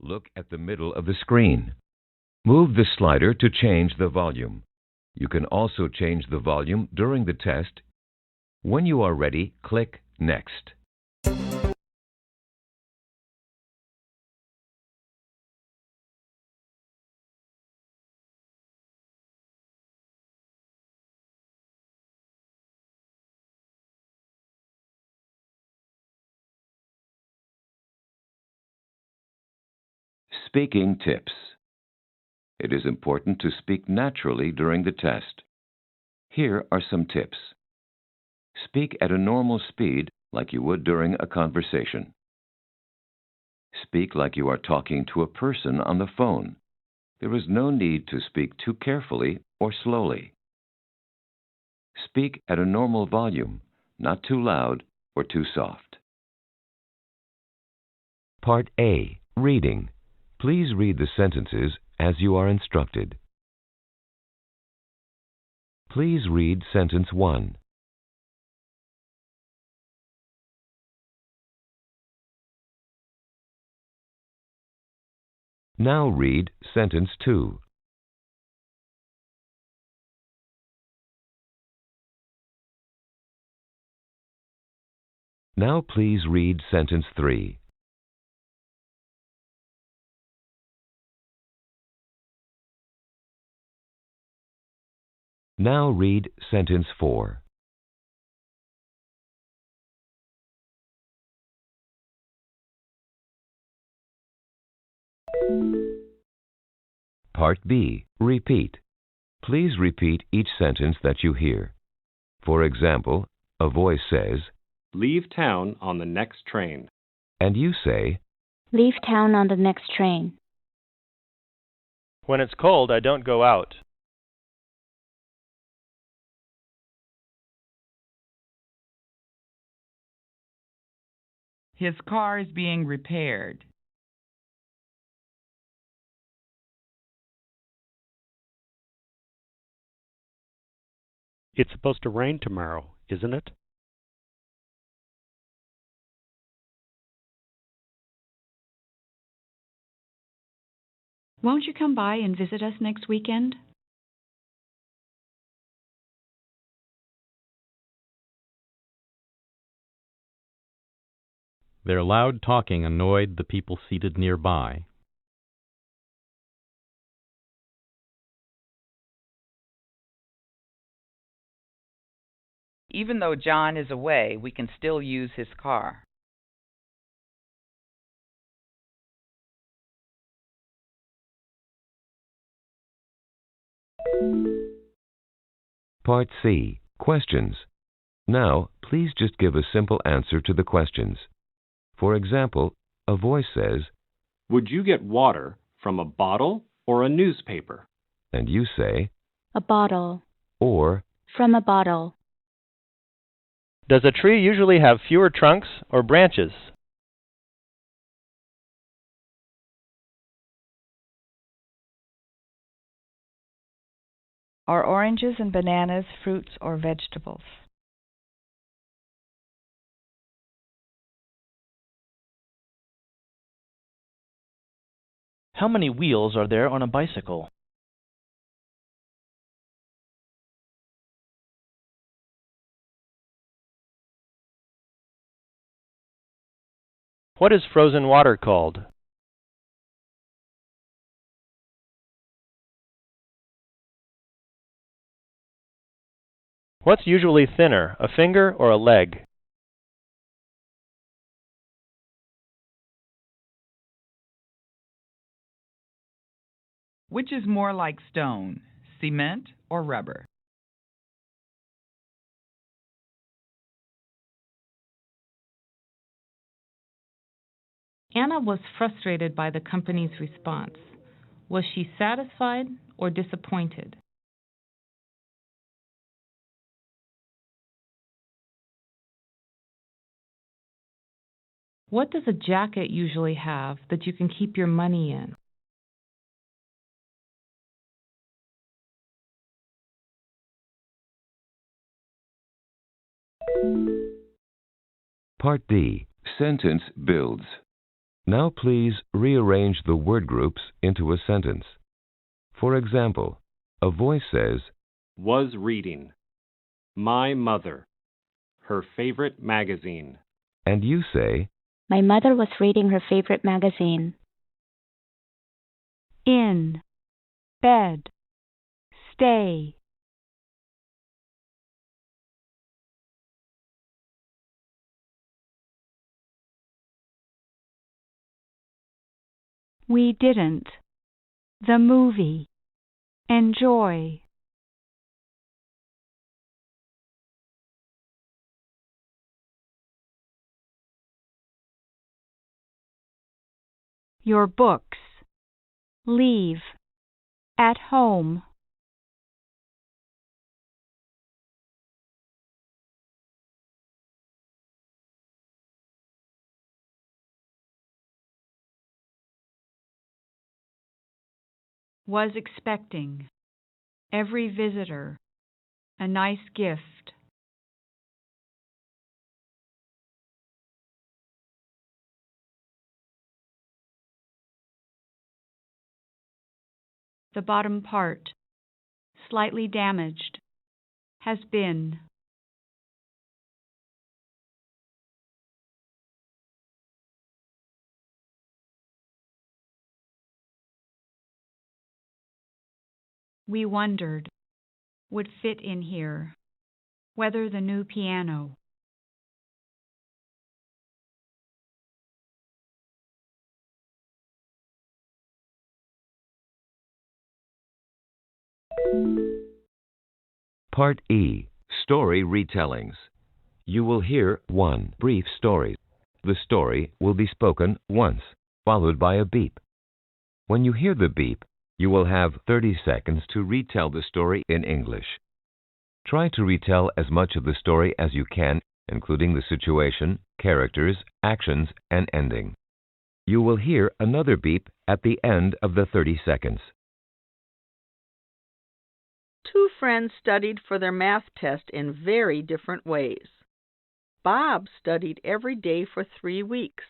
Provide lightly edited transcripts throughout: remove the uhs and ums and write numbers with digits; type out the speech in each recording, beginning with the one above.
Look at the middle of the screen. Move the slider to change the volume. You can also change the volume during the test. When you are ready, click Next. Speaking tips. It is important to speak naturally during the test. Here are some tips. Speak at a normal speed like you would during a conversation. Speak like you are talking to a person on the phone. There is no need to speak too carefully or slowly. Speak at a normal volume, not too loud or too soft. Part A. Reading. Please read the sentences as you are instructed. Please read sentence 1. Now read sentence 2. Now please read sentence 3. Now read sentence 4. Part B. Repeat. Please repeat each sentence that you hear. For example, a voice says, Leave town on the next train. and you say, Leave town on the next train. When it's cold, I don't go out. His car is being repaired. It's supposed to rain tomorrow, isn't it? Won't you come by and visit us next weekend? Their loud talking annoyed the people seated nearby. Even though John is away, we can still use his car. Part C. Questions. Now, please just give a simple answer to the questions. For example, a voice says, Would you get water from a bottle or a newspaper? and you say, A bottle. or, From a bottle. Does a tree usually have fewer trunks or branches? Are oranges and bananas fruits or vegetables? How many wheels are there on a bicycle? What is frozen water called? What's usually thinner, a finger or a leg? Which is more like stone, cement or rubber? Anna was frustrated by the company's response. Was she satisfied or disappointed? What does a jacket usually have that you can keep your money in? Part D. Sentence builds. Now please rearrange the word groups into a sentence. For example, a voice says, Was reading. My mother. Her favorite magazine. and you say, My mother was reading her favorite magazine. In. Bed. Stay. We didn't. The movie. Enjoy. Your books. Leave. At home. Was expecting. Every visitor. A nice gift. The bottom part. Slightly damaged. Has been. We wondered. Would fit in here. Whether the new piano. Part E, Story Retellings. You will hear one brief story. The story will be spoken once, followed by a beep. When you hear the beep, you will have 30 seconds to retell the story in English. Try to retell as much of the story as you can, including the situation, characters, actions, and ending. You will hear another beep at the end of the 30 seconds. Two friends studied for their math test in very different ways. Bob studied every day for 3 weeks.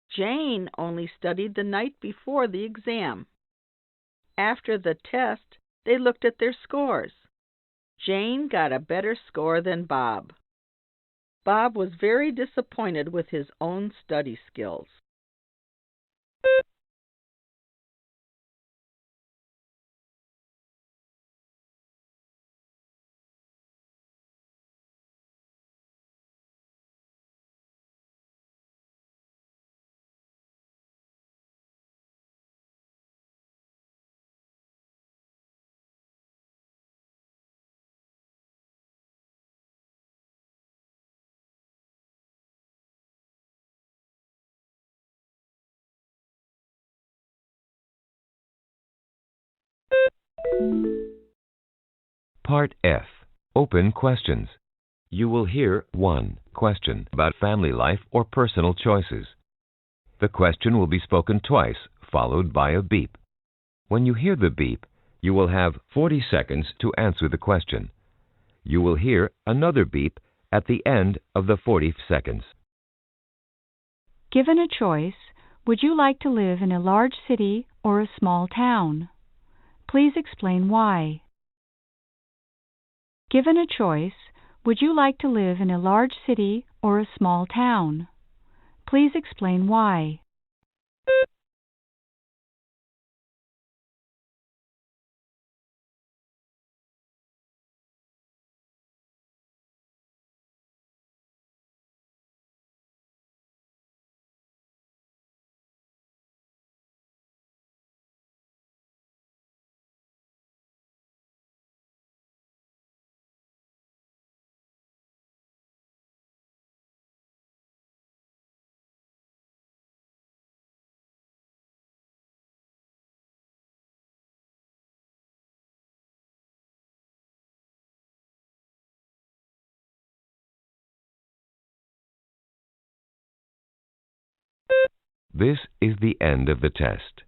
Jane only studied the night before the exam. After the test, they looked at their scores. Jane got a better score than Bob. Bob was very disappointed with his own study skills. Part F, Open Questions. You will hear one question about family life or personal choices. The question will be spoken twice, followed by a beep. When you hear the beep, you will have 40 seconds to answer the question. You will hear another beep at the end of the 40 seconds. Given a choice, would you like to live in a large city or a small town? Please explain why. Given a choice, would you like to live in a large city or a small town? Please explain why. This is the end of the test.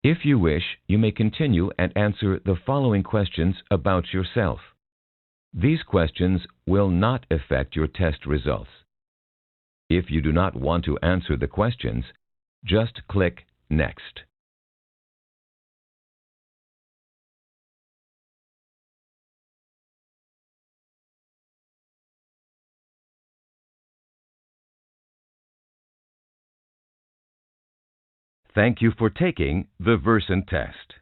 If you wish, you may continue and answer the following questions about yourself. These questions will not affect your test results. If you do not want to answer the questions, Just click Next. Thank you for taking the Versant test.